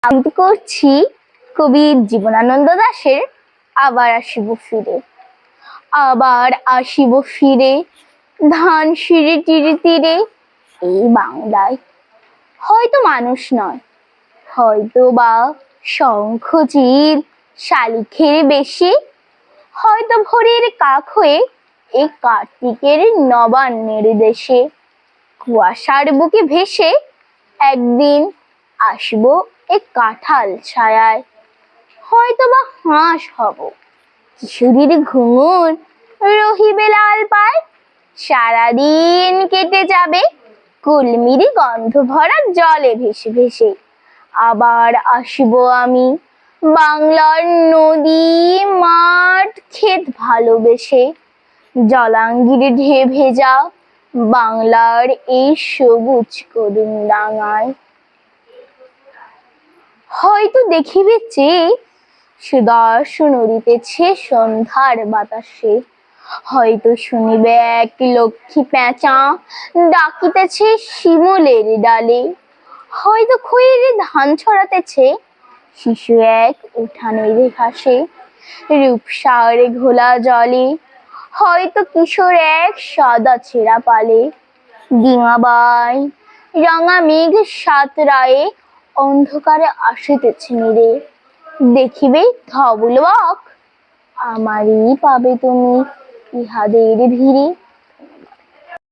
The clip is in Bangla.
আবৃত্তি করছি কবি জীবনানন্দ দাশের আবার আসিব ফিরে। আবার আসিব ফিরে ধান সিঁড়ি তীরে তীরে, এই বাংলায় হয়তো মানুষ নয়, হয়তো বা শঙ্খ চিল শালিখের বেশি, হয়তো ভোরের কাক হয়ে এই কার্তিকের নবান্নের দেশে কুয়াশার বুকে ভেসে একদিন আসবো এ কাঁঠাল ছায়ায়, হয়তো বা হাঁস হব কিশোরীর ঘুঙুর রহিবে লাল পায়, সারাদিন কেটে যাবে কুলমির গন্ধ ভরা জলে ভেসে ভেসে। আবার আসবো আমি বাংলার নদী মাঠ ক্ষেত ভালোবেসে, জলাঙ্গির ঢেউ ভেজা বাংলার এই সবুজ করুণ ডাঙায়। হয়তো দেখিবে চেয়ে সুদর্শন উড়িতেছে সন্ধ্যার বাতাসে, হয়তো শুনিবে এক লক্ষ্মী পেঁচা ডাকিতেছে শিমুলের ডালে, হয়তো খইয়ের ধান ছড়াতেছে শিশু এক উঠানের ঘাসে রূপসার ঘোলা জলে, হয়তো কিশোর এক সাদা ছেঁড়া পালে ডিঙাবাই রাঙা মেঘ সাতরায়ে অন্ধকারে আসিতেছে নিরে, দেখিবে ধবল বক আমারই পাবে তুমি ইহাদের ভিড়ে।